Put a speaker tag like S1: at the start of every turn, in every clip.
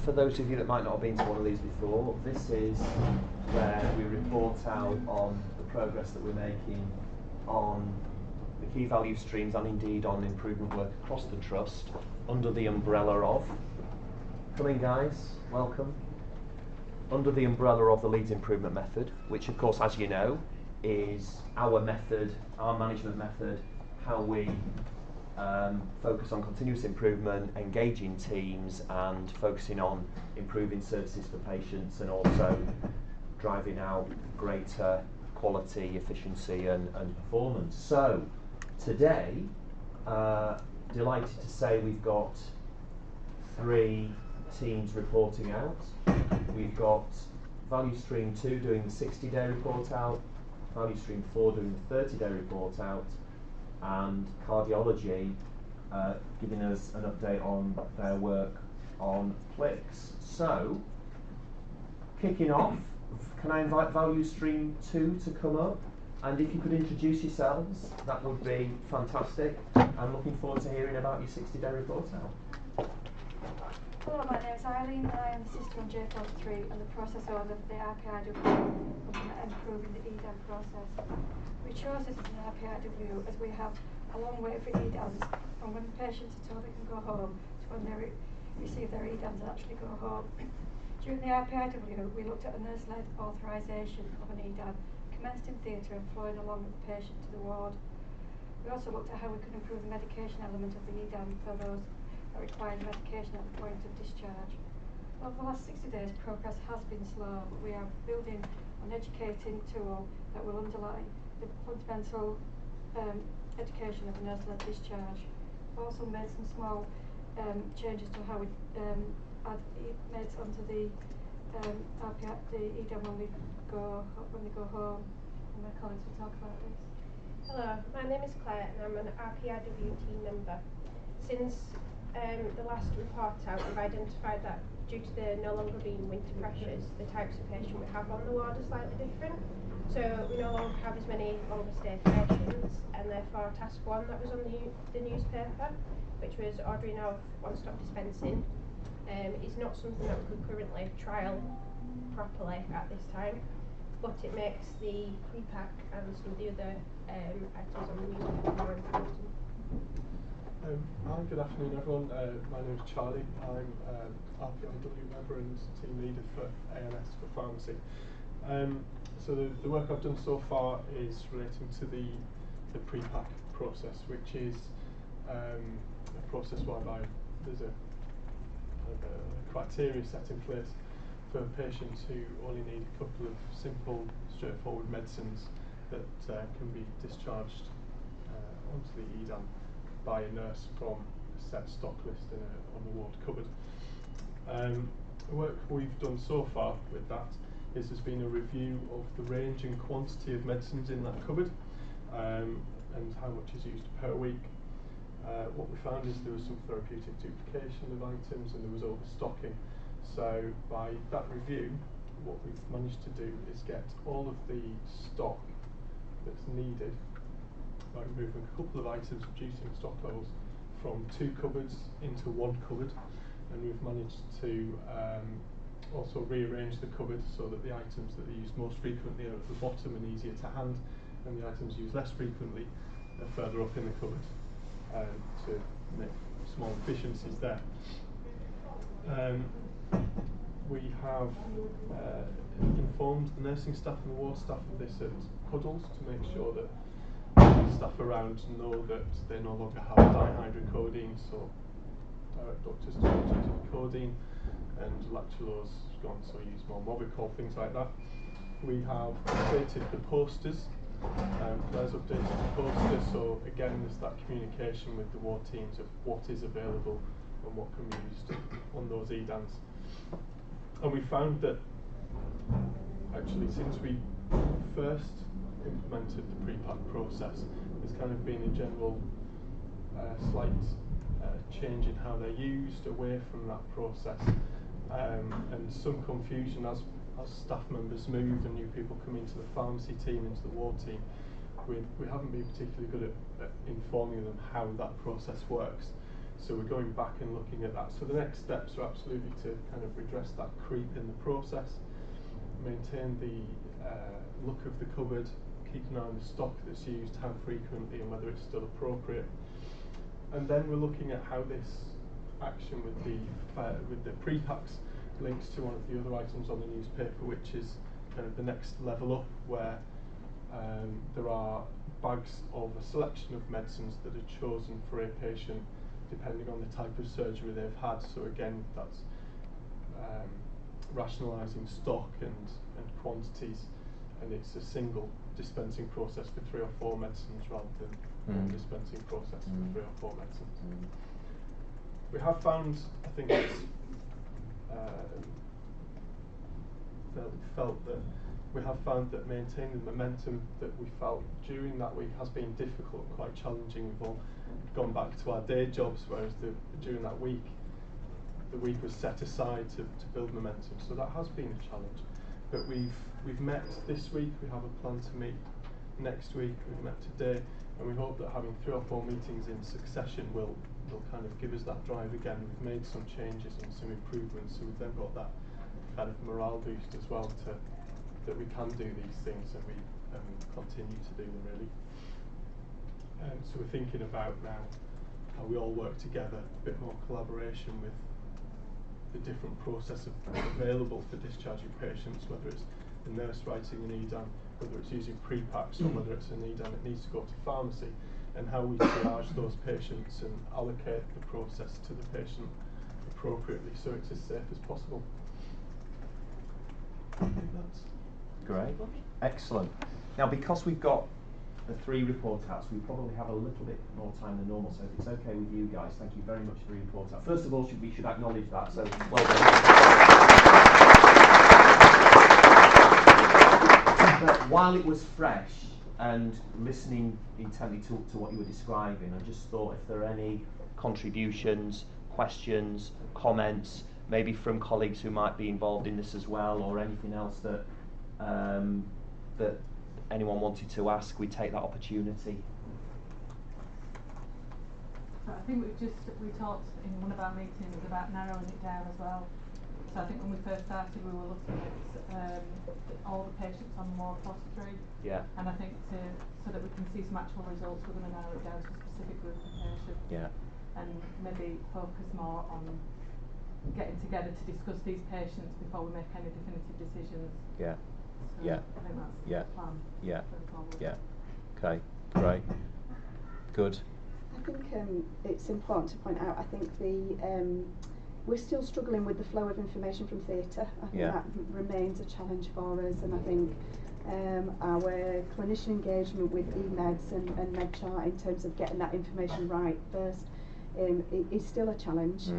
S1: for those of you that might not have been to one of these before, this is where we report out on the progress that we're making on the key value streams and indeed on improvement work across the Trust under the umbrella of, come in guys, welcome, under the umbrella of the Leeds Improvement Method, which of course, as you know, is our method, our management method, how we focus on continuous improvement, engaging teams and focusing on improving services for patients and also driving out greater quality, efficiency and performance. So today, delighted to say we've got 3 teams reporting out. We've got Value Stream 2 doing the 60-day report out, Value Stream 4 doing the 30-day report out, and Cardiology giving us an update on their work on PLICs. So, kicking off, can I invite Value Stream 2 to come up? And if you could introduce yourselves, that would be fantastic. I'm looking forward to hearing about your 60-day report out.
S2: Hello, my name is Eileen and I am the sister on J43 and the process owner of the RPIW on improving the EDAM process. We chose this as an RPIW as we have a long way for EDAMs from when patients are told they can go home to when they receive their EDAMs and actually go home. During the RPIW, we looked at a nurse-led authorisation of an EDAM, commenced in theatre and flowing along with the patient to the ward. We also looked at how we could improve the medication element of the EDAM for those that require medication at the point of discharge. Over the last 60 days, progress has been slow, but we are building an educating tool that will underlie the fundamental education of a nurse-led discharge. We've also made some small changes to how we add meds onto the EDAM when they go home, and my colleagues will talk about this.
S3: Hello, my name is Claire and I'm an RPIW team member. Since the last report out, we've identified that due to there no longer being winter pressures, the types of patient we have on the ward are slightly different. So we no longer have as many longer stay patients, and therefore task 1 that was on the newspaper, which was ordering of one-stop dispensing, is not something that we could currently trial properly at this time, but it makes the pre-pack and some of the other items on the newspaper more important.
S4: Hi, good afternoon everyone. My name is Charlie. I'm RPIW member and team leader for AMS for pharmacy. So the work I've done so far is relating to the pre-pack process, which is a process whereby there's a criteria set in place for patients who only need a couple of simple, straightforward medicines that can be discharged onto the EDAM by a nurse from a set stock list on the ward cupboard. The work we've done so far with that is there's been a review of the range and quantity of medicines in that cupboard and how much is used per week. What we found is there was some therapeutic duplication of items and there was overstocking. So by that review, what we've managed to do is get all of the stock that's needed by removing a couple of items, reducing stock levels from 2 cupboards into 1 cupboard, and we've managed to also rearrange the cupboard so that the items that are used most frequently are at the bottom and easier to hand, and the items used less frequently are further up in the cupboard to make small efficiencies there. We have informed the nursing staff and the ward staff of this at huddles to make sure that staff around know that they no longer have dihydrocodeine, so direct doctors don't use codeine, and lactulose has gone, so use more Movicol, things like that. We have updated the posters. Claire's updated the posters, so again there's that communication with the ward teams of what is available and what can be used on those EDAMs. And we found that actually since we first implemented the pre-pack process, there's kind of been a general slight change in how they're used away from that process, and some confusion as staff members move and new people come into the pharmacy team, into the ward team. We haven't been particularly good at informing them how that process works. So we're going back and looking at that. So the next steps are absolutely to kind of redress that creep in the process, maintain the look of the cupboard, keep an eye on the stock that's used, how frequently and whether it's still appropriate. And then we're looking at how this action with the pre-packs links to one of the other items on the newspaper, which is kind of the next level up, where there are bags of a selection of medicines that are chosen for a patient depending on the type of surgery they've had. So again, that's rationalising stock and quantities, and it's a single dispensing process for 3 or 4 medicines rather than one dispensing process for 3 or 4 medicines. We have found, I think it's felt that we have found that maintaining the momentum that we felt during that week has been difficult, quite challenging. We've all gone back to our day jobs, whereas during that week, the week was set aside to build momentum. So that has been a challenge. But we've met this week. We have a plan to meet next week. We've met today, and we hope that having 3 or 4 meetings in succession will kind of give us that drive again. We've made some changes and some improvements, so we've then got that kind of morale boost as well that we can do these things, and we continue to do them really. So we're thinking about now how we all work together, a bit more collaboration with the different processes available for discharging patients, whether it's the nurse writing an EDAM, whether it's using pre-packs, or whether it's an EDAM that needs to go to pharmacy, and how we triage those patients and allocate the process to the patient appropriately so it's as safe as possible. I think that's
S1: great. Excellent. Now, because we've got the 3 report outs, we probably have a little bit more time than normal, so if it's okay with you guys, thank you very much for the report out. First of all, we should acknowledge that, so well done. But while it was fresh and listening intently to what you were describing, I just thought if there are any contributions, questions, comments, maybe from colleagues who might be involved in this as well, or anything else that that anyone wanted to ask, we take that opportunity.
S5: So I think we talked in one of our meetings about narrowing it down as well. So I think when we first started, we were looking at all the patients on ward 43.
S1: Yeah.
S5: And I think so that we can see some actual results, we're going to narrow it down to a specific group of patients.
S1: Yeah.
S5: And maybe focus more on getting together to discuss these patients before we make any definitive decisions.
S1: Yeah.
S5: So
S1: Yeah.
S5: I think that's the plan.
S1: Yeah.
S5: Forward.
S1: Yeah. Okay. Great. Good.
S6: I think it's important to point out, I think we're still struggling with the flow of information from theatre. I think that remains a challenge for us, and I think our clinician engagement with eMeds and MedChart in terms of getting that information right first is still a challenge.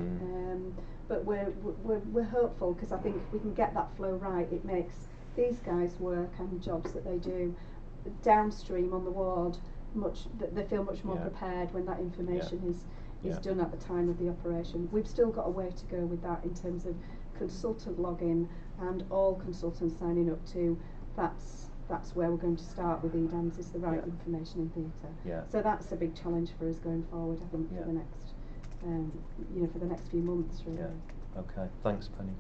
S6: But we're hopeful, because I think if we can get that flow right, it makes these guys' work and jobs that they do downstream on the ward they feel much more prepared when that information is done at the time of the operation. We've still got a way to go with that in terms of consultant login and all consultants signing up to that's where we're going to start with EDAMS, is the right information in theatre.
S1: Yeah.
S6: So that's a big challenge for us going forward, I think, for the next for the next few months really.
S1: Yeah. Okay. Thanks, Penny.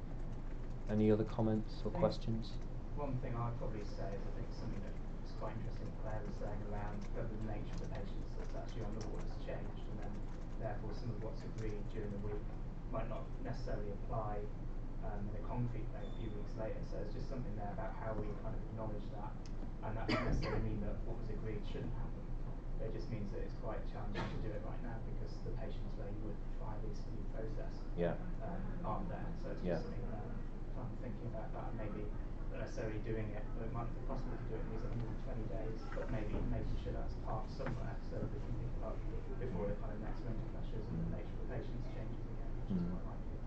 S1: Any other comments or questions?
S7: One thing I'd probably say is I think something that's quite interesting Claire was saying around whether the nature of the patients that's actually on the ward has changed, and then therefore some of what's agreed during the week might not necessarily apply in a concrete way a few weeks later. So it's just something there about how we kind of acknowledge that, and that doesn't necessarily mean that what was agreed shouldn't happen. It just means that it's quite challenging to do it right now because the patients where you would try this new process aren't there. So it's just something kind of thinking about that, and maybe not necessarily doing it, but it might be possible to do it in these 120 days, but maybe making sure that's part somewhere so that we can think about before the kind of next winter pressures and the nature of the patients changes again, which is quite likely.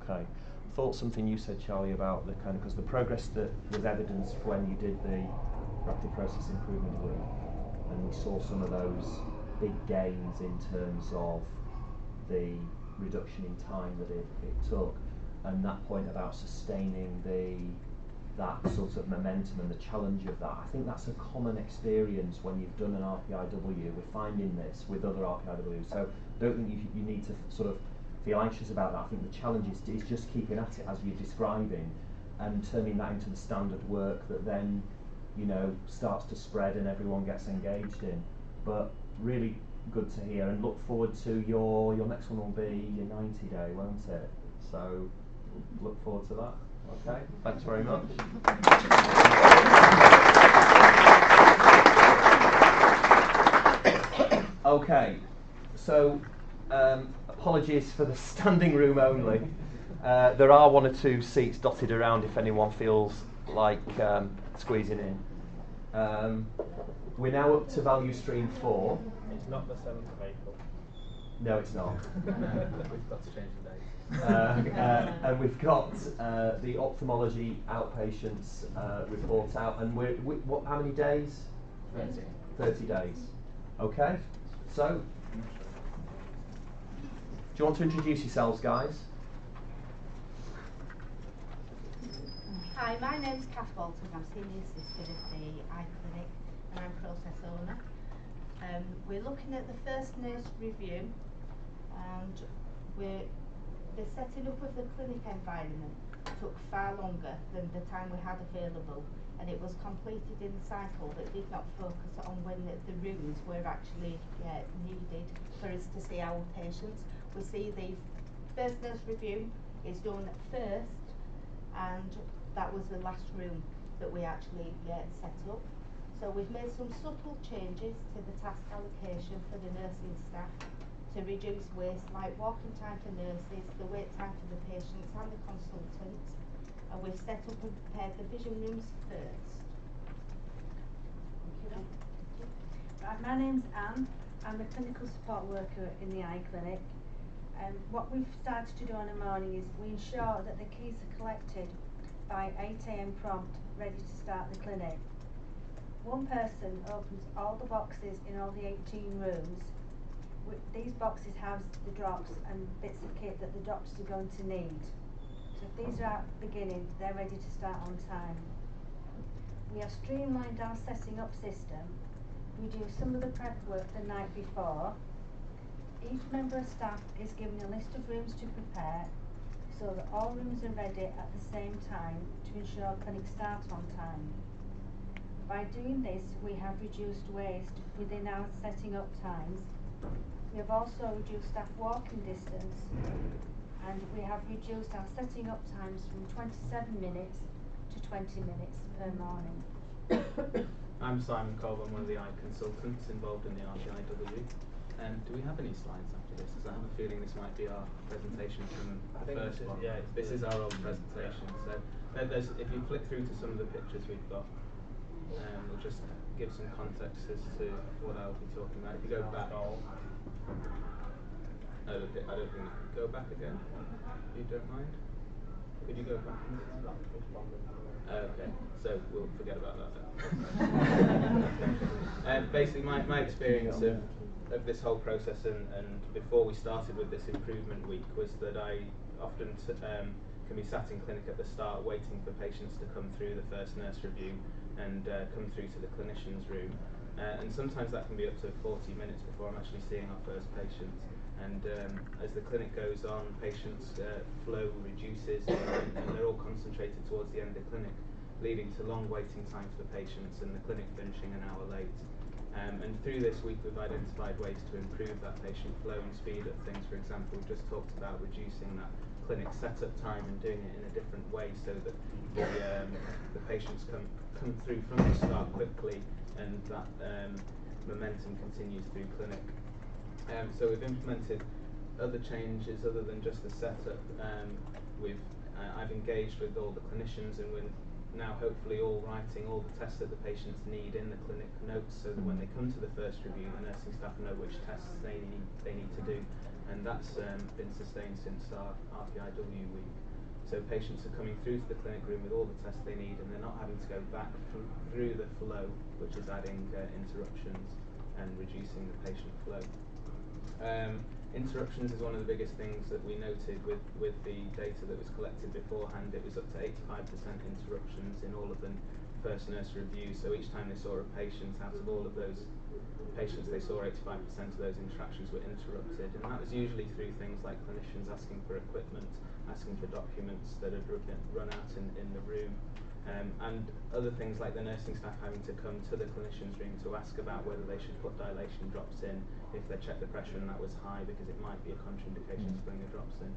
S1: Okay. I thought something you said, Charlie, about the kind of, because the progress that was evidenced when you did the rapid process improvement group, and we saw some of those big gains in terms of the reduction in time that it took, and that point about sustaining that sort of momentum and the challenge of that. I think that's a common experience when you've done an RPIW. We're finding this with other RPIWs. So don't think you need to sort of feel anxious about that. I think the challenge is just keeping at it as you're describing, and turning that into the standard work that then, you know, starts to spread and everyone gets engaged in. But really good to hear, and look forward to your next one will be your 90 day, won't it? So look forward to that. Okay, thanks very much. Okay, so apologies for the standing room only. There are one or two seats dotted around if anyone feels like squeezing in. We're now up to value stream 4.
S8: It's not the 7th of April.
S1: No, it's not.
S8: We've got to change the date.
S1: And we've got the ophthalmology outpatients report out, and what? How many days?
S8: 30.
S1: 30 days. Okay. So, do you want to introduce yourselves, guys?
S9: Hi, my name's Kath Walton. I'm senior assistant of the eye clinic, and I'm process owner. We're looking at the first nurse review, and the setting up of the clinic environment took far longer than the time we had available, and it was completed in a cycle that did not focus on when the rooms were actually needed for us to see our patients. We see the first nurse review is done first, and that was the last room that we actually set up. So we've made some subtle changes to the task allocation for the nursing staff to reduce waste, like walking time for nurses, the wait time for the patients and the consultants, and we've set up and prepared the vision rooms first. Thank you.
S10: Right, my name's Anne. I'm a clinical support worker in the eye clinic. What we've started to do in the morning is we ensure that the keys are collected by 8 AM prompt, ready to start the clinic. One person opens all the boxes in all the 18 rooms. These boxes have the drops and bits of kit that the doctors are going to need. So if these are at the beginning, they're ready to start on time. We have streamlined our setting up system. We do some of the prep work the night before. Each member of staff is given a list of rooms to prepare, so that all rooms are ready at the same time to ensure clinic starts on time. By doing this, we have reduced waste within our setting up times. We have also reduced staff walking distance, and we have reduced our setting up times from 27 minutes to 20 minutes per morning.
S8: I'm Simon Cobb. I'm one of the eye consultants involved in the RPIW. Do we have any slides after this? Because I have a feeling this might be our presentation from the first one. Yeah, this is our old presentation. So if you flick through to some of the pictures we've got, we'll just give some context as to what I'll be talking about. If you go back, I don't think go back again, if you don't mind. Could you go back? Okay, so we'll forget about that then. Basically, my experience of this whole process and before we started with this improvement week was that I often can be sat in clinic at the start waiting for patients to come through the first nurse review and come through to the clinician's room. And sometimes that can be up to 40 minutes before I'm actually seeing our first patient. And as the clinic goes on, patients' flow reduces and they're all concentrated towards the end of the clinic, leading to long waiting time for the patients and the clinic finishing an hour late. And through this week we've identified ways to improve that patient flow and speed up things. For example, we've just talked about reducing that clinic setup time and doing it in a different way so that the patients come through from the start quickly and that momentum continues through clinic. So we've implemented other changes other than just the setup. I've engaged with all the clinicians and we're now hopefully all writing all the tests that the patients need in the clinic notes so that when they come to the first review the nursing staff know which tests they need to do, and that's been sustained since our RPIW week. So patients are coming through to the clinic room with all the tests they need and they're not having to go back through the flow, which is adding interruptions and reducing the patient flow. Interruptions is one of the biggest things that we noted with the data that was collected beforehand. It was up to 85% interruptions in all of the first nurse reviews. So each time they saw a patient, out of all of those patients, they saw 85% of those interactions were interrupted, and that was usually through things like clinicians asking for equipment, asking for documents that had run out in the room, and other things like the nursing staff having to come to the clinician's room to ask about whether they should put dilation drops in if they checked the pressure and that was high, because it might be a contraindication to bring the drops in.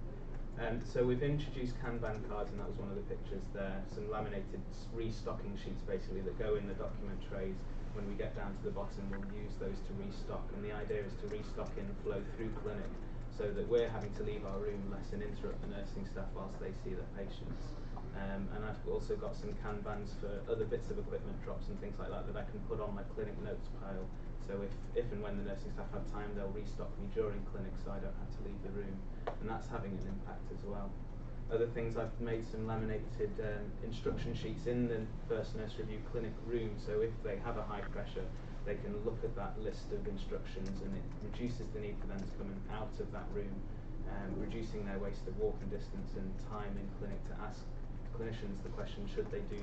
S8: So we've introduced Kanban cards, and that was one of the pictures there, some laminated restocking sheets basically that go in the document trays. When we get down to the bottom, we'll use those to restock, and the idea is to restock in flow through clinic so that we're having to leave our room less and interrupt the nursing staff whilst they see their patients. And I've also got some Kanbans for other bits of equipment drops and things like that that I can put on my clinic notes pile. So if and when the nursing staff have time, they'll restock me during clinic so I don't have to leave the room. And that's having an impact as well. Other things, I've made some laminated instruction sheets in the first nurse review clinic room, so if they have a high pressure, they can look at that list of instructions, and it reduces the need for them to come out of that room, reducing their wasted walking distance and time in clinic to ask clinicians the question, should they do,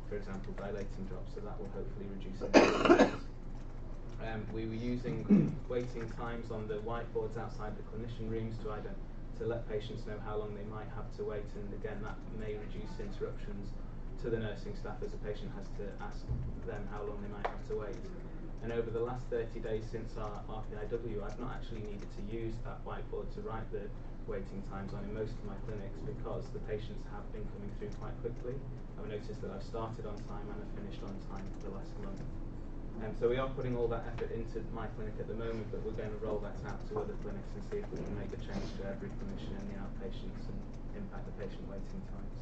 S8: for example, dilating drops, so that will hopefully reduce it. We were using waiting times on the whiteboards outside the clinician rooms to let patients know how long they might have to wait, and again that may reduce interruptions to the nursing staff as a patient has to ask them how long they might have to wait. And over the last 30 days since our RPIW, I've not actually needed to use that whiteboard to write the waiting times on in most of my clinics, because the patients have been coming through quite quickly. I've noticed that I've started on time and I've finished on time for the last month. So we are putting all that effort into my clinic at the moment, but we're going to roll that out to other clinics and see if we can make a change to every clinician in the outpatients and impact the patient waiting times.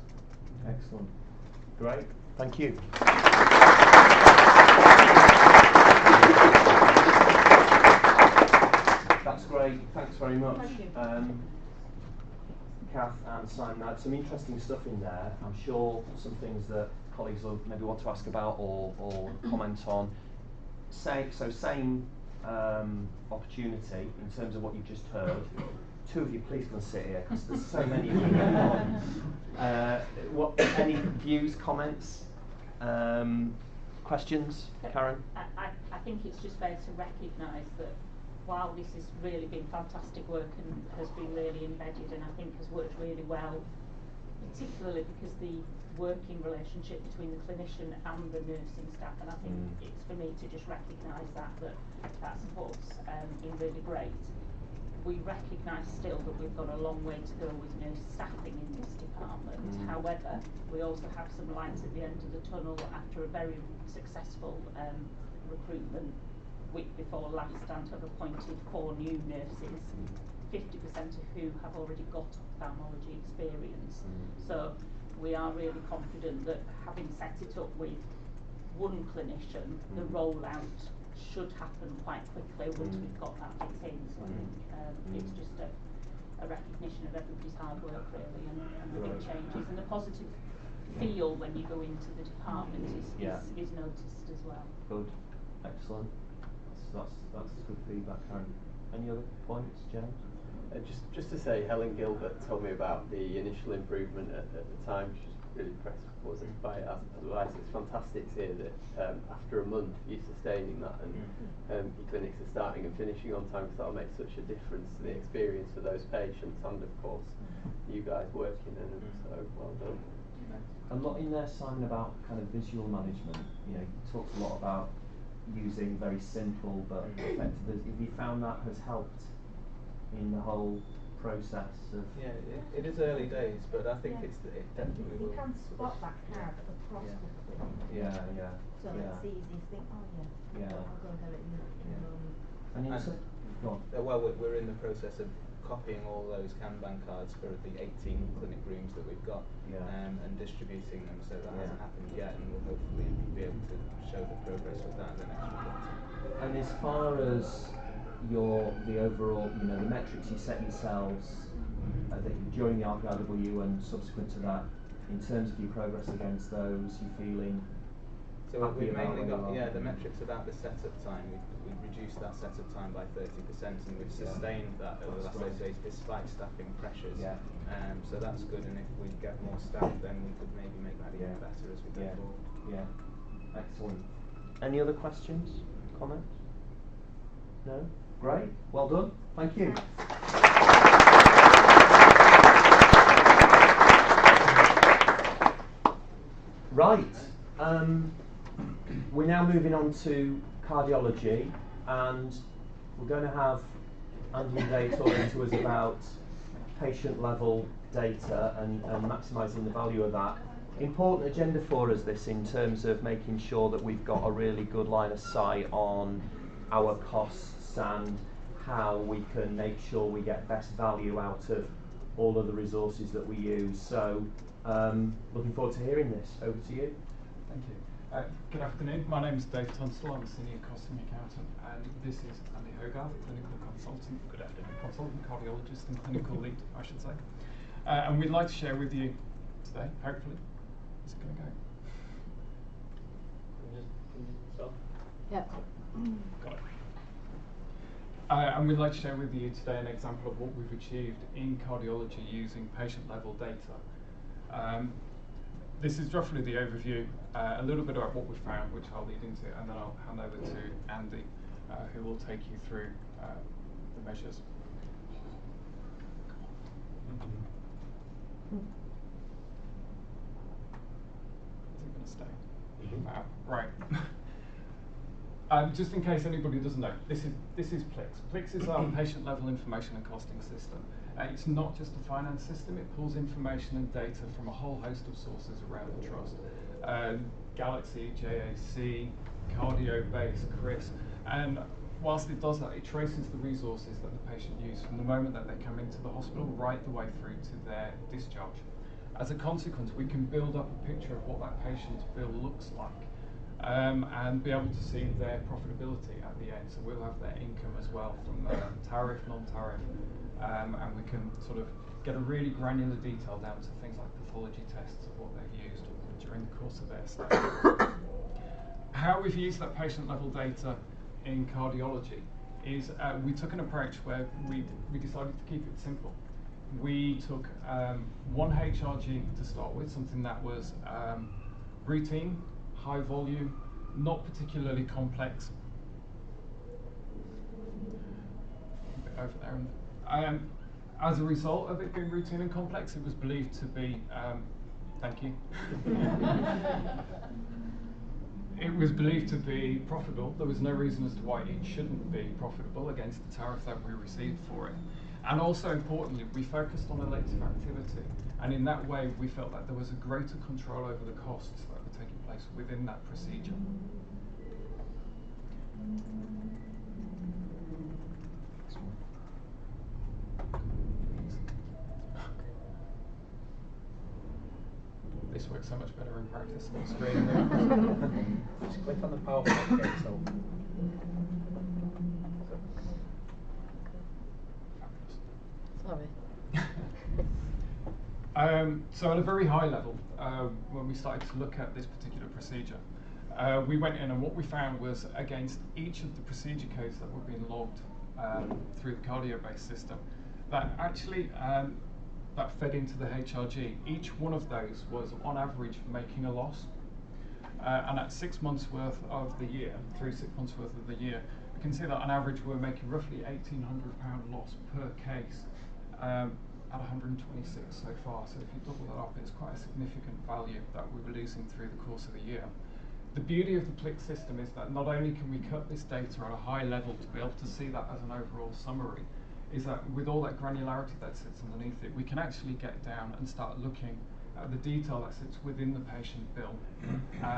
S1: Excellent. Great. Thank you. That's great. Thanks very much.
S5: Thank you.
S1: Kath and Simon, had some interesting stuff in there. I'm sure some things that colleagues will maybe want to ask about or comment on. Same opportunity in terms of what you've just heard. Two of you, please come and sit here because there's so many of you. Any views, comments, questions, Karen?
S11: I think it's just fair to recognise that while this has really been fantastic work and has been really embedded and I think has worked really well, particularly because the working relationship between the clinician and the nursing staff, and I think it's for me to just recognise that support's been really great. We recognise still that we've got a long way to go with nurse staffing in this department. However, we also have some lights at the end of the tunnel after a very successful recruitment week before last, and have appointed 4 new nurses, 50% of who have already got ophthalmology experience. So we are really confident that having set it up with one clinician, the rollout should happen quite quickly once we've got that bit in. So I think it's just a recognition of everybody's hard work really, and the big changes, and the positive feel when you go into the department is noticed as well.
S1: Good, excellent. That's good feedback, Karen. Any other points, James?
S12: Just to say, Helen Gilbert told me about the initial improvement at the time. She was really impressed, wasn't by it. Otherwise, it's fantastic to hear that after a month you're sustaining that, and your clinics are starting and finishing on time, because that'll make such a difference to the experience for those patients and, of course, you guys working in them. So well done.
S1: A lot in there, Simon, about kind of visual management. You know, you talked a lot about using very simple but effective. Have you found that has helped in the whole process of?
S8: Yeah, it is early days, but I think it definitely will.
S10: You can spot that card across the clip.
S1: Yeah.
S10: So it's easy to think, oh yeah, I'll go and get it in the moment.
S1: And go on.
S8: Well, we're in the process of copying all those Kanban cards for the 18 clinic rooms that we've got, and distributing them, so that hasn't happened yet, and we'll hopefully be able to show the progress with that in the next report.
S1: And as far as the overall, the metrics you set yourselves during the RPIW and subsequent to that, in terms of your progress against those, you feeling?
S8: So we've mainly got the metrics about the setup time. We've reduced that setup time by 30%, and we've sustained that over the last 8 days despite staffing pressures. So that's good, and if we get more staff, then we could maybe make that even better as we go forward.
S1: Excellent. Any other questions, comments? No? Great. Well done. Thank you. Right. We're now moving on to cardiology, and we're going to have Andy and Dave talking to us about patient level data and maximising the value of that. Important agenda for us, this, in terms of making sure that we've got a really good line of sight on our costs and how we can make sure we get best value out of all of the resources that we use. So looking forward to hearing this. Over to you.
S13: Thank you. Good afternoon. My name is Dave Tunstall. I'm a senior costing accountant, and this is Andy Hogarth, clinical consultant. Good afternoon. Consultant cardiologist and clinical lead, I should say. And we'd like to share with you today, hopefully. Is it going to go?
S6: Yeah.
S13: Got it. And we'd like to share with you today an example of what we've achieved in cardiology using patient-level data. This is roughly the overview, a little bit about what we found, which I'll lead into, and then I'll hand over to Andy, who will take you through the measures. Is it going to stay? Right. Just in case anybody doesn't know, this is PLIX. PLIX is our patient level information and costing system. It's not just a finance system, it pulls information and data from a whole host of sources around the trust. Galaxy, JAC, Cardiobase, CRIS, and whilst it does that, it traces the resources that the patient used from the moment that they come into the hospital right the way through to their discharge. As a consequence, we can build up a picture of what that patient's bill looks like. And be able to see their profitability at the end. So we'll have their income as well from the tariff, non-tariff, and we can sort of get a really granular detail down to things like pathology tests of what they've used during the course of their stay. How we've used that patient level data in cardiology is we took an approach where we decided to keep it simple. We took one HRG to start with, something that was routine, high volume, not particularly complex. A bit over there. As a result of it being routine and complex, it was believed to be, thank you. It was believed to be profitable. There was no reason as to why it shouldn't be profitable against the tariff that we received for it. And also importantly, we focused on elective activity. And in that way, we felt that there was a greater control over the costs that were taking place within that procedure. This works so much better in practice than the screen.
S7: Just click on the PowerPoint to get yourself.
S6: Sorry.
S13: So at a very high level, when we started to look at this particular procedure, we went in and what we found was against each of the procedure codes that were being logged through the Cardiobase system, that actually that fed into the HRG. Each one of those was on average making a loss. And at 6 months worth of the year, through 6 months worth of the year, we can see that on average we're making roughly £1,800 loss per case. At 126 so far, so if you double that up, it's quite a significant value that we were losing through the course of the year. The beauty of the PLIX system is that not only can we cut this data at a high level to be able to see that as an overall summary, is that with all that granularity that sits underneath it, we can actually get down and start looking at the detail that sits within the patient bill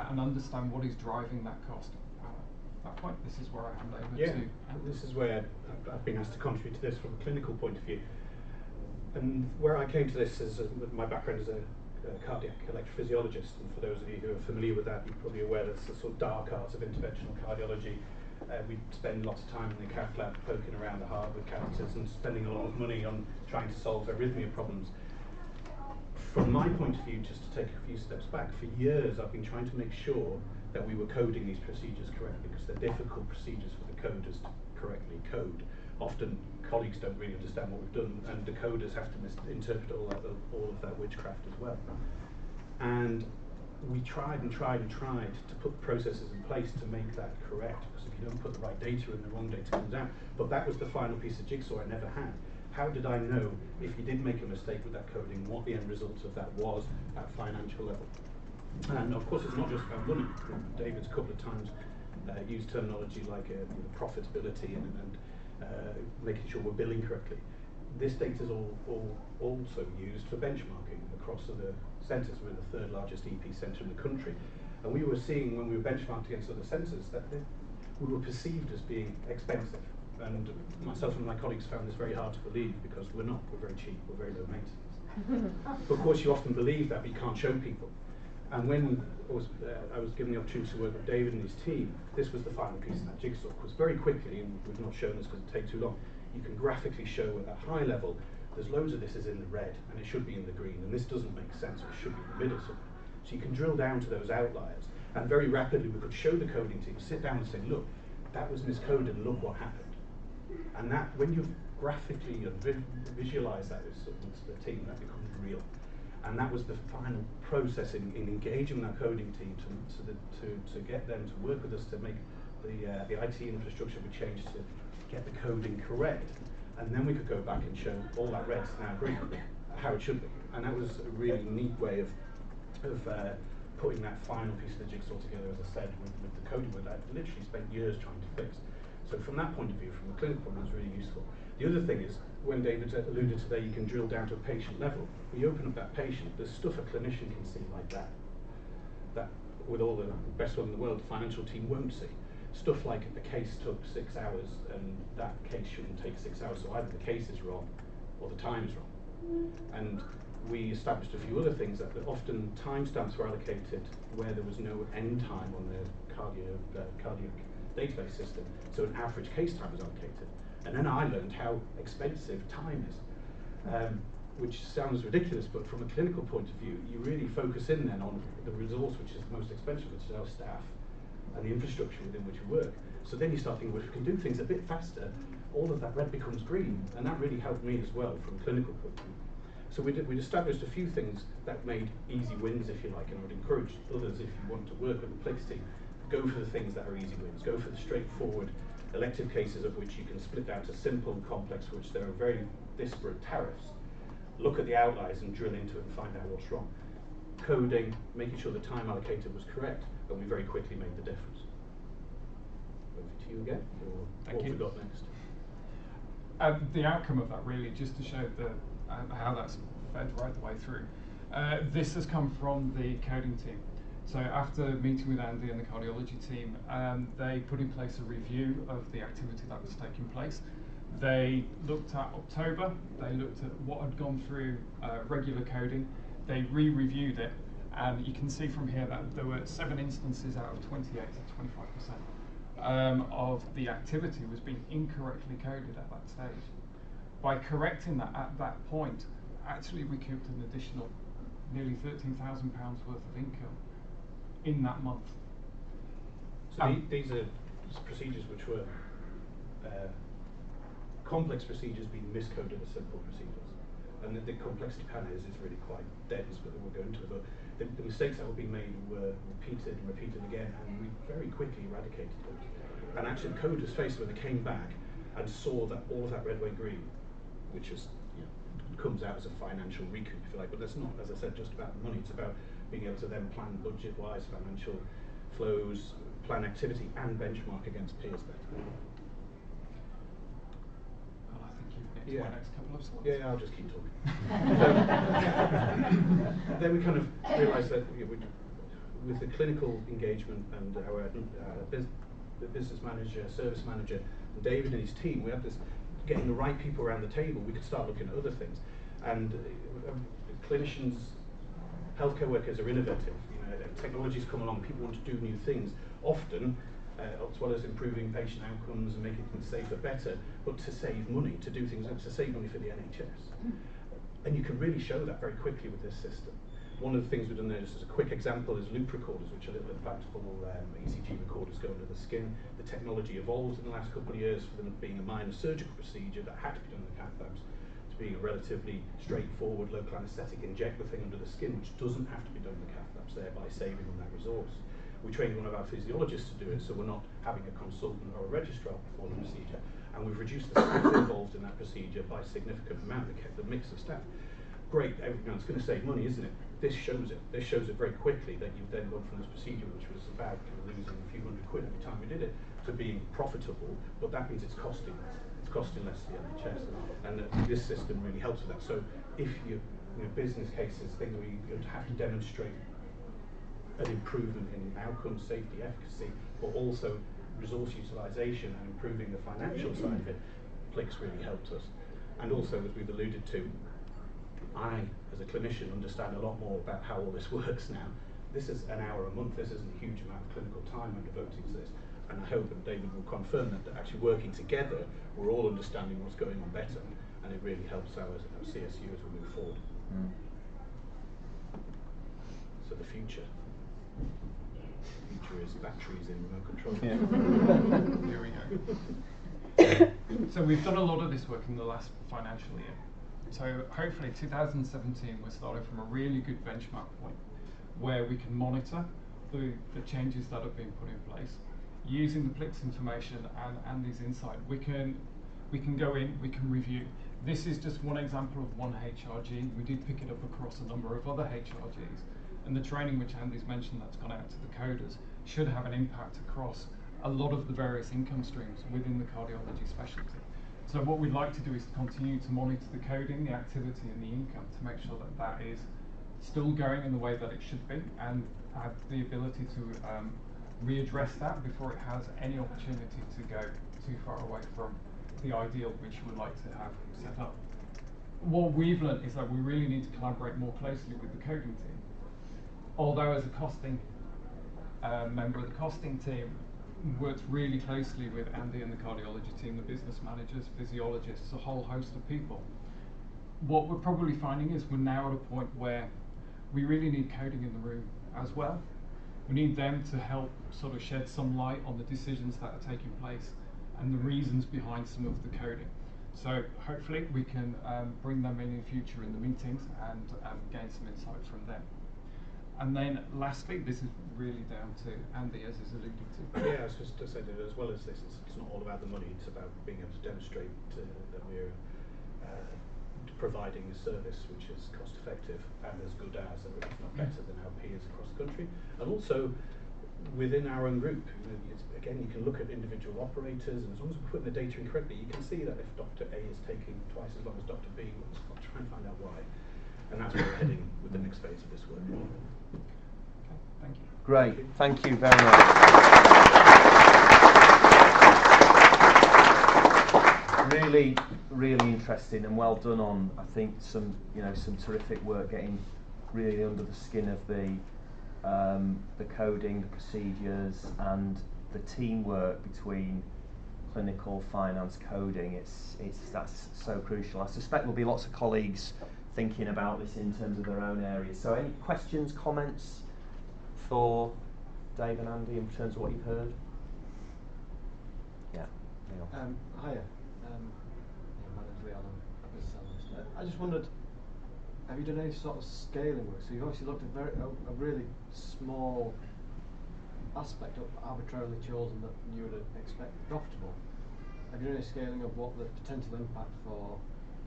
S13: and understand what is driving that cost. At that point, this is where I hand over to.
S14: This is where I've been asked to contribute to this from a clinical point of view. And where I came to this is my background as a cardiac electrophysiologist, and for those of you who are familiar with that, you're probably aware that's the sort of dark arts of interventional cardiology. We spend lots of time in the cath lab poking around the heart with catheters and spending a lot of money on trying to solve arrhythmia problems. From my point of view, just to take a few steps back, for years I've been trying to make sure that we were coding these procedures correctly, because they're difficult procedures for the coders to correctly code. Often colleagues don't really understand what we've done, and decoders have to interpret all of that witchcraft as well. And we tried and tried and tried to put the processes in place to make that correct, because if you don't put the right data in, the wrong data comes out. But that was the final piece of jigsaw I never had. How did I know if you did make a mistake with that coding, what the end result of that was at financial level? And of course, it's not just about money. David's a couple of times used terminology like profitability and making sure we're billing correctly. This data is also used for benchmarking across other centres. We're the third largest EP centre in the country, and we were seeing when we were benchmarked against other centres that we were perceived as being expensive. And myself and my colleagues found this very hard to believe, because we're not. We're very cheap. We're very low maintenance. But of course, you often believe that, but you can't show people. And when I was given the opportunity to work with David and his team, this was the final piece of that jigsaw. Because very quickly, and we've not shown this because it takes too long, you can graphically show at a high level, there's loads of this is in the red, and it should be in the green, and this doesn't make sense, it should be in the middle somewhere. So you can drill down to those outliers, and very rapidly we could show the coding team, sit down and say, look, that was miscoded, and look what happened. And that, when you graphically visualize that with the team, that becomes real. And that was the final process in engaging that coding team to get them to work with us to make the IT infrastructure we changed to get the coding correct. And then we could go back and show all that red's now green, how it should be. And that was a really neat way of putting that final piece of the jigsaw together, as I said, with the coding that I literally spent years trying to fix. So from that point of view, from a clinical point of view, it's really useful. The other thing is, when David alluded to there, you can drill down to a patient level. When you open up that patient, there's stuff a clinician can see like that. That, with all the best one in the world, the financial team won't see. Stuff like a case took 6 hours, and that case shouldn't take 6 hours, so either the case is wrong or the time is wrong. And we established a few other things that often timestamps were allocated where there was no end time on the cardiac database system, so an average case time was allocated. And then I learned how expensive time is, which sounds ridiculous, but from a clinical point of view, you really focus in then on the resource which is the most expensive, which is our staff and the infrastructure within which we work. So then you start thinking, well, if we can do things a bit faster, all of that red becomes green, and that really helped me as well from a clinical point of view. So we'd established a few things that made easy wins, if you like, and I would encourage others, if you want to work with the Plix team, go for the things that are easy wins. Go for the straightforward elective cases of which you can split down to simple and complex, which there are very disparate tariffs. Look at the outliers and drill into it and find out what's wrong. Coding, making sure the time allocated was correct, and we very quickly made the difference. Over to you again, or what have we got next?
S13: The outcome of that, really, just to show how that's fed right the way through. This has come from the coding team. So after meeting with Andy and the cardiology team, they put in place a review of the activity that was taking place. They looked at October, they looked at what had gone through regular coding, they re-reviewed it, and you can see from here that there were 7 instances out of 28 to 25% of the activity was being incorrectly coded at that stage. By correcting that at that point, actually recouped an additional nearly £13,000 worth of income in that month.
S14: So these are procedures which were complex procedures being miscoded as simple procedures. And the complexity panel is really quite dense, but we'll go into it. But the mistakes that were being made were repeated and repeated again, and we very quickly eradicated those. And actually the coders faced when they came back and saw that all of that red, white, green, which is, comes out as a financial recoup, if you like, but that's not, as I said, just about the money. It's about being able to then plan budget-wise, financial flows, plan activity, and benchmark against peers better.
S13: Well, I think you've nicked my next couple of slides.
S14: Yeah, I'll just keep talking. Then we kind of realised that with the clinical engagement and our business manager, service manager, and David and his team, we had this, getting the right people around the table, we could start looking at other things. And clinicians, healthcare workers are innovative. Technologies come along, people want to do new things, often, as well as improving patient outcomes and making things safer, better, but to save money, to do things, to save money for the NHS. And you can really show that very quickly with this system. One of the things we've done there, just as a quick example, is loop recorders, which are little implantable ECG recorders go under the skin. The technology evolved in the last couple of years for them being a minor surgical procedure that had to be done in the cath labs, to being a relatively straightforward local anaesthetic, inject the thing under the skin, which doesn't have to be done in the cath labs, thereby saving on that resource. We trained one of our physiologists to do it, so we're not having a consultant or a registrar perform the procedure, and we've reduced the staff involved in that procedure by a significant amount. We kept the mix of staff. Great, everyone's going to save money, isn't it? This shows it. This shows it very quickly that you've then gone from this procedure, which was about kind of losing a few £100 every time we did it, to being profitable. But that means it's costing less. It's costing less to the NHS, and this system really helps with that. So if you business cases, things where you have to demonstrate an improvement in outcome, safety, efficacy, but also resource utilisation and improving the financial side of it, Plix really helped us. And also, as we've alluded to, I, as a clinician, understand a lot more about how all this works now. This is an hour a month. This isn't a huge amount of clinical time I'm devoting to this. And I hope, and David will confirm that actually working together, we're all understanding what's going on better, and it really helps our CSU as we move forward. So the future is batteries in remote control.
S13: Yeah. Here we go. So we've done a lot of this work in the last financial year. So hopefully 2017 we're starting from a really good benchmark point where we can monitor the changes that have been put in place. Using the Plix information and Andy's insight, we can go in, we can review. This is just one example of one HRG. We did pick it up across a number of other HRGs, and the training which Andy's mentioned that's gone out to the coders should have an impact across a lot of the various income streams within the cardiology specialty. So what we'd like to do is to continue to monitor the coding, the activity and the income to make sure that that is still going in the way that it should be, and have the ability to readdress that before it has any opportunity to go too far away from the ideal which we would like to have set up. What we've learned is that we really need to collaborate more closely with the coding team. Although as a costing member of the costing team, works really closely with Andy and the cardiology team, the business managers, physiologists, a whole host of people. What we're probably finding is we're now at a point where we really need coding in the room as well. We need them to help sort of shed some light on the decisions that are taking place and the reasons behind some of the coding. So hopefully we can bring them in future in the meetings and gain some insight from them. And then lastly, this is really down to Andy, as is alluded to.
S14: Yeah, I was just to say that as well as this, it's not all about the money, it's about being able to demonstrate that we're providing a service which is cost effective and as good as, if not better than our peers across the country. And also within our own group, again, you can look at individual operators, and as long as we're putting the data in correctly, you can see that if Dr. A is taking twice as long as Dr. B, let's try and find out why. And that's where we're heading with the next phase of this work.
S13: Okay, thank you.
S1: Great, thank you very much. Really, really interesting and well done on, I think, some terrific work getting really under the skin of the coding, the procedures, and the teamwork between clinical, finance, coding. That's so crucial. I suspect there'll be lots of colleagues thinking about this in terms of their own areas. So any questions, comments for Dave and Andy in terms of what you've heard? Yeah, Neil.
S15: Hiya. My name's Leon, I'm a business analyst. I just wondered, have you done any sort of scaling work? So you've obviously looked at a really small aspect of arbitrarily chosen that you would expect profitable. Have you done any scaling of what the potential impact for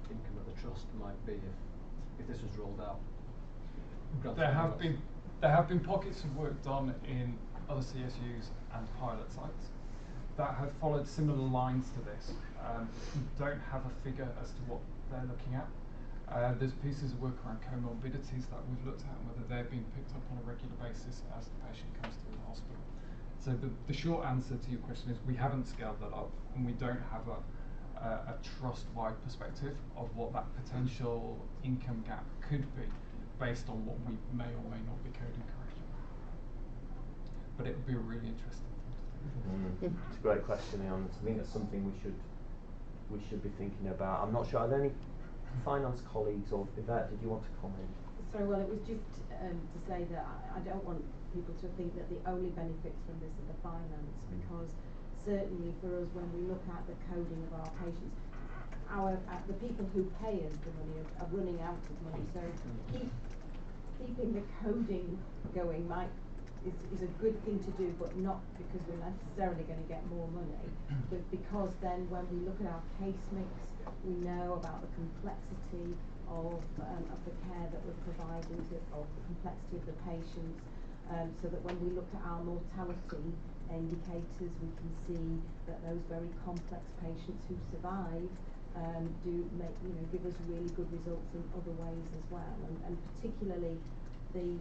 S15: income of the trust might be if this was rolled out?
S13: There have been pockets of work done in other CSUs and pilot sites that have followed similar lines to this. Don't have a figure as to what they're looking at. There's pieces of work around comorbidities that we've looked at and whether they're being picked up on a regular basis as the patient comes through the hospital. So the short answer to your question is we haven't scaled that up, and we don't have a trust-wide perspective of what that potential income gap could be based on what we may or may not be coding correctly. But it would be a really interesting thing.
S1: It's a great question, Leon. I think that's something we should be thinking about. I'm not sure. Are there any finance colleagues, or Yvette, did you want to comment?
S16: Sorry, well, it was just to say that I don't want people to think that the only benefits from this are the finance, because certainly for us, when we look at the coding of our patients, the people who pay us the money are running out of money. So keeping the coding going is a good thing to do, but not because we're necessarily going to get more money, but because then when we look at our case mix, we know about the complexity of the care that we're providing, of the complexity of the patients, so that when we look at our mortality indicators, we can see that those very complex patients who survive do give us really good results in other ways as well, and particularly the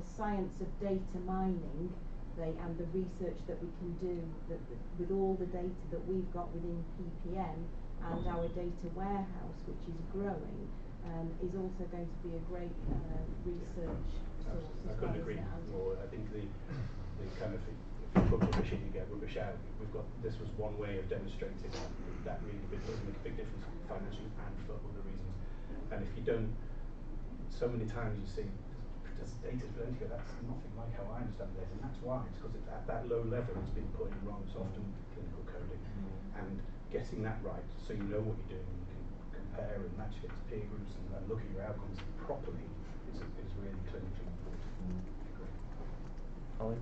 S16: science of data mining and the research that we can do with all the data that we've got within PPM and our data warehouse, which is growing, is also going to be a great research source.
S14: I couldn't agree more. I think the kind of, if you put rubbish in, you get rubbish out. This was one way of demonstrating that really does make a big difference financially and for other reasons. And if you don't, so many times you see data's plenty, that's nothing like how I understand data, and that's why. It's because at that low level it's been put in wrong. It's often clinical coding, and getting that right so you know what you're doing, you can compare and match against peer groups and look at your outcomes properly is really clinically important.
S1: Ollie?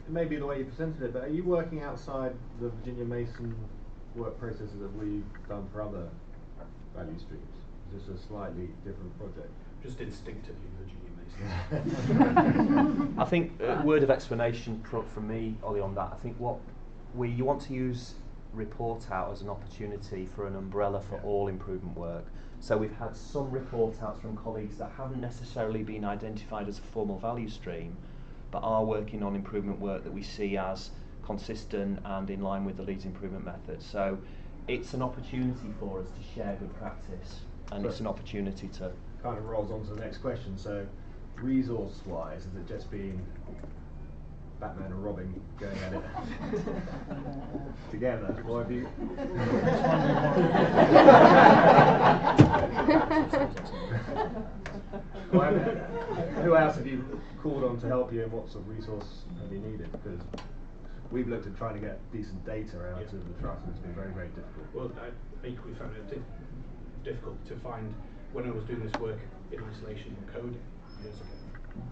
S17: It may be the way you presented it, but are you working outside the Virginia Mason work processes that we've done for other value streams? Is this a slightly different project?
S14: Just instinctively Virginia Mason.
S1: I think a word of explanation from me, Ollie, on that. I think you want to use report out as an opportunity for an umbrella for all improvement work. So we've had some report outs from colleagues that haven't necessarily been identified as a formal value stream, but are working on improvement work that we see as consistent and in line with the Leeds improvement method. So it's an opportunity for us to share good practice, and it's an opportunity to
S17: kind of rolls on to the next question. So resource-wise, has it just been Batman and Robin going at it together, or have you? Who else have you called on to help you, and what sort of resource have you needed? Because we've looked at trying to get decent data out of the trust, and it's been very, very difficult.
S14: Well, I equally found it difficult to find when I was doing this work in isolation and coding years ago,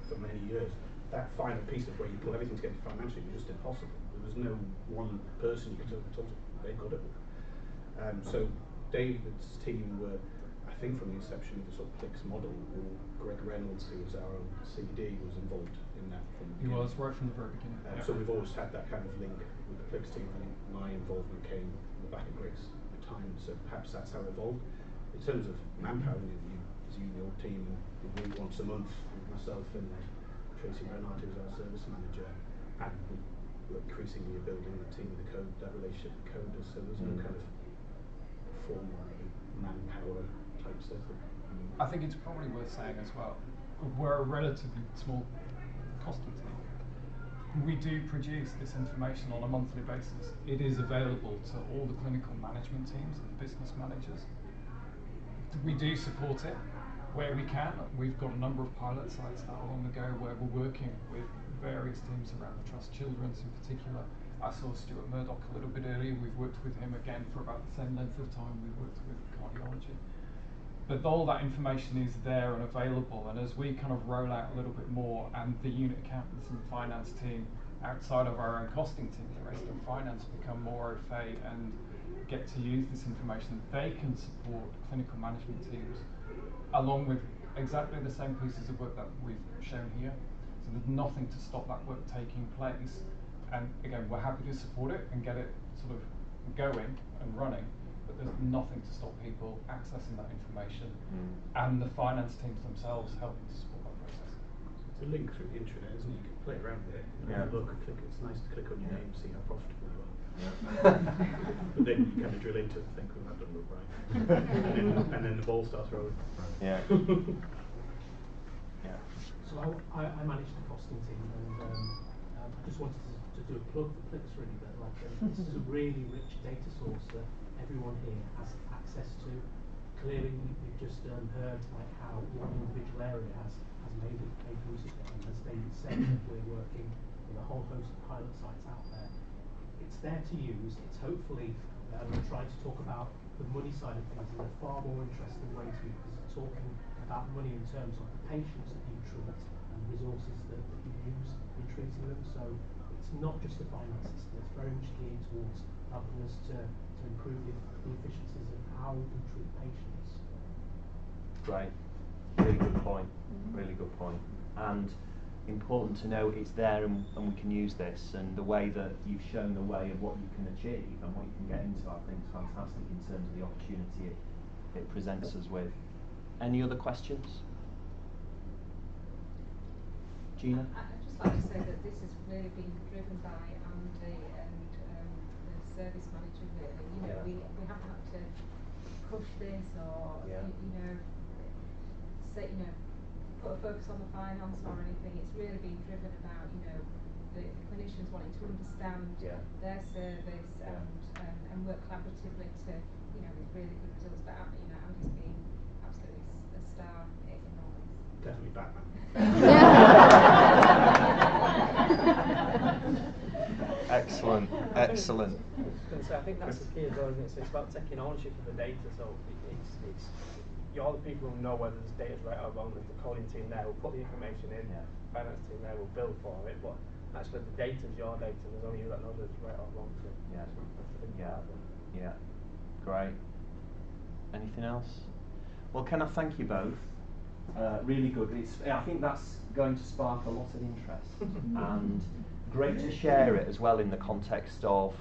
S14: for many years. That final piece of where you pull everything together financially was just impossible. There was no one person you could talk to. They got it all. So David's team were, I think, from the inception of the sort of PLIX model, or Greg Reynolds, who was our own CD, was involved in that from the beginning.
S13: He was right from the very beginning.
S14: So we've always had that kind of link with the PLIX team. I think my involvement came on the back of Greg's time, so perhaps that's how it evolved. In terms of manpower, your team would meet once a month with myself and Tracy Bernard, who's our service manager, and we're increasingly building the team with the code, that relationship with coders, so there's no kind of formal manpower type system.
S13: I think it's probably worth saying as well, we're a relatively small costing team. We do produce this information on a monthly basis. It is available to all the clinical management teams and business managers. We do support it where we can. We've got a number of pilot sites not long ago where we're working with various teams around the Trust, Children's in particular. I saw Stuart Murdoch a little bit earlier. We've worked with him again for about the same length of time we worked with cardiology. But all that information is there and available, and as we kind of roll out a little bit more, and the unit accountants and finance team outside of our own costing team, the rest of finance, become more au fait and get to use this information, they can support clinical management teams along with exactly the same pieces of work that we've shown here. So there's nothing to stop that work taking place, and again, we're happy to support it and get it sort of going and running, but there's nothing to stop people accessing that information and the finance teams themselves helping to support that process.
S14: It's a link through the intranet, isn't it? You can play around with it. Look, click. It's nice to click on your name, see how profitable you are. But then you kind of drill into it and think, well, that doesn't look right. and then the ball starts rolling.
S1: Yeah.
S18: So I manage the costing team, and I just wanted to do a plug for PLIX really, that this is a really rich data source that everyone here has access to. Clearly, we've just heard how one individual area has made use of it, and as David said, we're working with a whole host of pilot sites out there. It's there to use. It's hopefully, we're trying to talk about the money side of things in a far more interesting way to me, because it's talking about money in terms of the patients that you treat and resources that you use in treating them. So it's not just a finance system, it's very much geared towards helping us to improve the efficiencies of how we treat patients.
S1: Great. Really good point. Really good point. And important to know it's there and we can use this, and the way that you've shown the way of what you can achieve and what you can get into, I think is fantastic in terms of the opportunity it presents us with. Any other questions? Gina?
S19: I'd just like to say that this has really been driven by Andy and the service manager, really. You know, we haven't had to push this or say, put a focus on the finance or anything. It's really been driven about, the clinicians wanting to understand their service and work collaboratively to, with really good results. But Andy's been absolutely a star in all this.
S14: Definitely Batman.
S1: Excellent, excellent.
S20: I was going to say, I think that's the key as well, isn't it? So it's about taking ownership of the data. So it's you're the people who know whether this data is right or wrong. There's the coding team there will put the information in, finance team there will bill for it, but actually the data is your data, and there's only you that knows whether it's right or wrong. So
S1: Yeah. Great. Anything else? Well, can I thank you both? Really good. I think that's going to spark a lot of interest and great to share it as well in the context of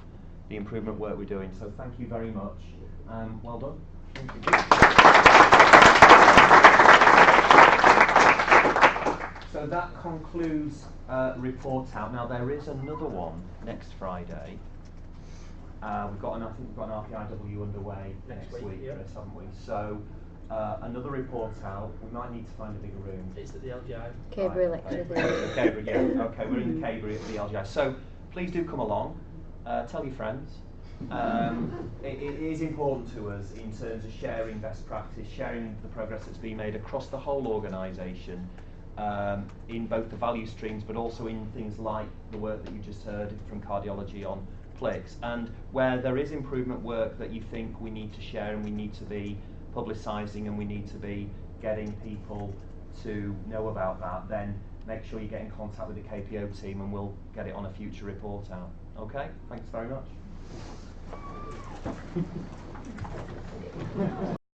S1: the improvement work we're doing. So thank you very much. Well done. Thank you. So that concludes report out. Now there is another one next Friday. I think we've got an RPIW underway next week, Chris, haven't we? So another report out. We might need to find a bigger room.
S20: It's at the LGI.
S10: Cabery lecture.
S1: Cabery, yeah. Okay, we're in the Cabery at the LGI. So please do come along. Tell your friends. It is important to us in terms of sharing best practice, sharing the progress that's been made across the whole organisation, in both the value streams, but also in things like the work that you just heard from cardiology on PLIX, and where there is improvement work that you think we need to share and we need to be publicising and we need to be getting people to know about that, then make sure you get in contact with the KPO team and we'll get it on a future report out. Okay, thanks very much.